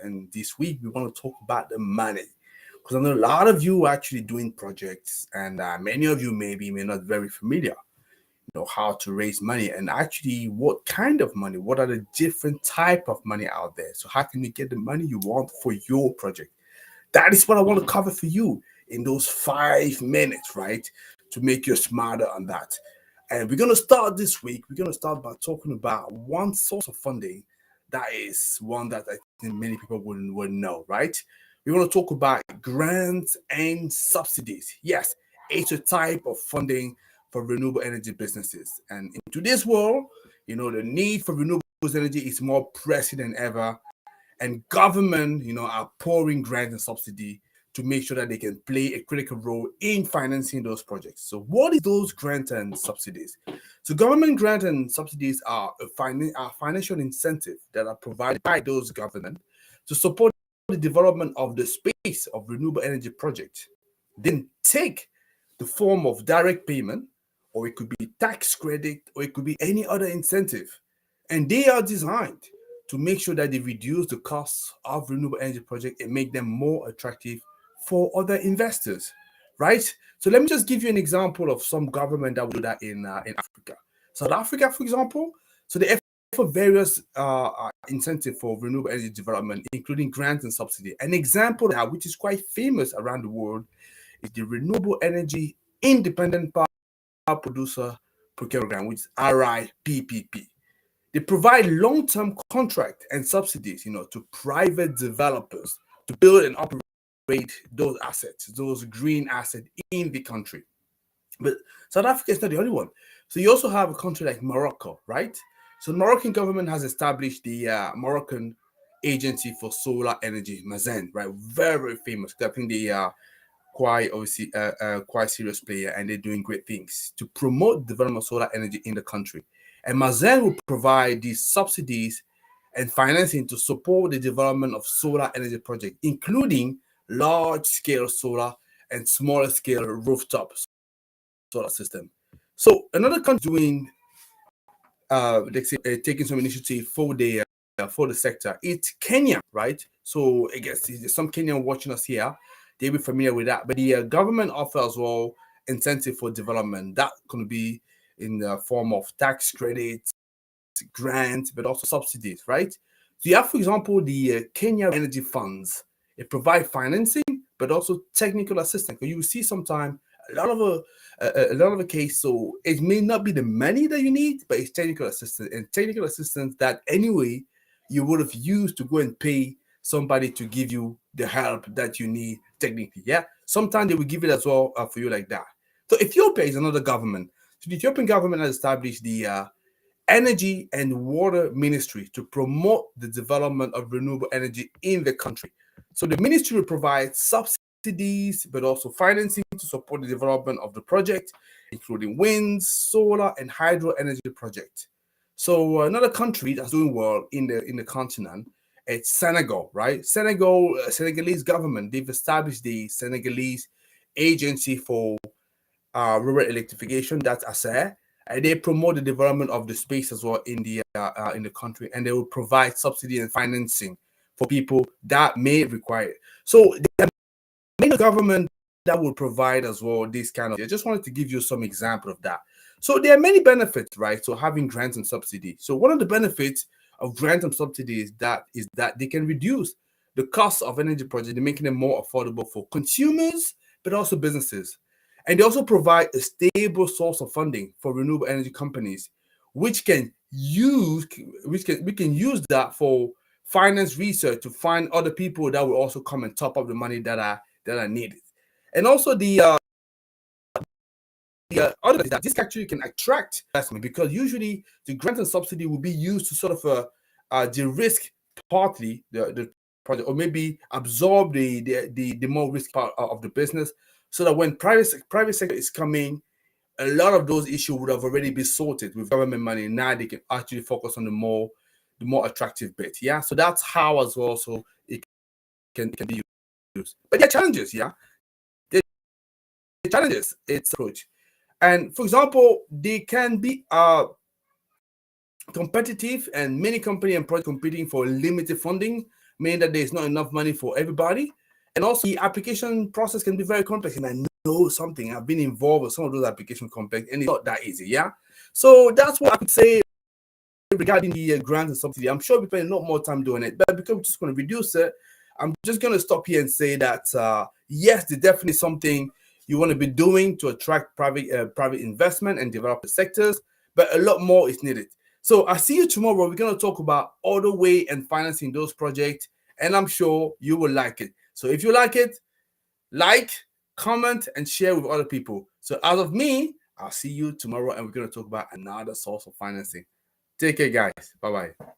And this week we want to talk about the money because I know a lot of you are actually doing projects, and many of you may not very familiar, how to raise money and actually what kind of money, what are the different type of money out there. So how can you get the money you want for your project? That is what I want to cover for you in those 5 minutes, right? To make you smarter on that. And we're going to start this week. We're going to start by talking about one source of funding that is one that I think many people wouldn't know, right? We want to talk about grants and subsidies. Yes, it's a type of funding for renewable energy businesses. And in today's world, the need for renewable energy is more pressing than ever, and government are pouring grants and subsidy to make sure that they can play a critical role in financing those projects. So what is those grants and subsidies? So government grants and subsidies are a financial incentive that are provided by those government to support the development of the space of renewable energy projects. Then take the form of direct payment, or it could be tax credit, or it could be any other incentive. And they are designed to make sure that they reduce the costs of renewable energy projects and make them more attractive for other investors, right? So let me just give you an example of some government that will do that in Africa. South Africa, for example, so they offer various incentive for renewable energy development, including grants and subsidy. An example of that, which is quite famous around the world, is the Renewable Energy Independent Power Producer Procurement Program, which is RIPPP. They provide long-term contract and subsidies, to private developers to build and operate those assets, those green assets in the country. But South Africa is not the only one. So you also have a country like Morocco, right? So the Moroccan government has established the Moroccan Agency for Solar Energy, Mazen, right? Very, very famous. I think they are quite obviously quite serious player, and they're doing great things to promote the development of solar energy in the country. And Mazen will provide these subsidies and financing to support the development of solar energy projects, including large-scale solar and smaller-scale rooftop solar system. So another country doing, let's say, taking some initiative for the sector, it's Kenya, right? So I guess there's some Kenyan watching us here. They'll be familiar with that. But the government offers as well incentive for development. That can be in the form of tax credits, grants, but also subsidies, right? So you have, for example, the Kenya Energy Funds. It provides financing, but also technical assistance. You will see sometimes a lot of a case. So it may not be the money that you need, but it's technical assistance, and technical assistance that anyway you would have used to go and pay somebody to give you the help that you need technically. Yeah, sometimes they will give it as well for you like that. So Ethiopia is another government. So the Ethiopian government has established the Energy and Water Ministry to promote the development of renewable energy in the country. So the ministry will provide subsidies, but also financing to support the development of the project, including wind, solar, and hydro energy projects. So another country that's doing well in the continent, it's Senegal, right? Senegalese government, they've established the Senegalese Agency for rural electrification, that's ASER, and they promote the development of the space as well in the country, and they will provide subsidy and financing for people that may require it. So the main government that will provide as well this kind of. I just wanted to give you some example of that. So there are many benefits, right? So having grants and subsidy. So one of the benefits of grants and subsidies that they can reduce the cost of energy projects, making them more affordable for consumers, but also businesses. And they also provide a stable source of funding for renewable energy companies, which can use which can we can use that for finance research to find other people that will also come and top up the money that are needed. And also the other is that this actually can attract investment, because usually the grant and subsidy will be used to sort of de-risk partly the project, or maybe absorb the more risk part of the business, so that when private sector is coming, a lot of those issues would have already been sorted with government money. Now they can actually focus on the more attractive bit. Yeah, so that's how as well. So it can be used, but there are challenges. Yeah, there are challenges. It's approach, and for example, they can be competitive, and many company and projects competing for limited funding, meaning that there's not enough money for everybody. And also, the application process can be very complex. And I know something. I've been involved with some of those application complex, and it's not that easy. Yeah. So that's what I could say regarding the grants and subsidy. I'm sure we're spending a lot more time doing it, but because we're just going to reduce it, I'm just going to stop here and say that yes, there's definitely something you want to be doing to attract private investment and develop the sectors, but a lot more is needed. So I see you tomorrow. We're going to talk about other way and financing those projects, and I'm sure you will like it. So if you like it, like, comment, and share with other people. So out of me, I'll see you tomorrow, and we're going to talk about another source of financing. Take care, guys. Bye-bye.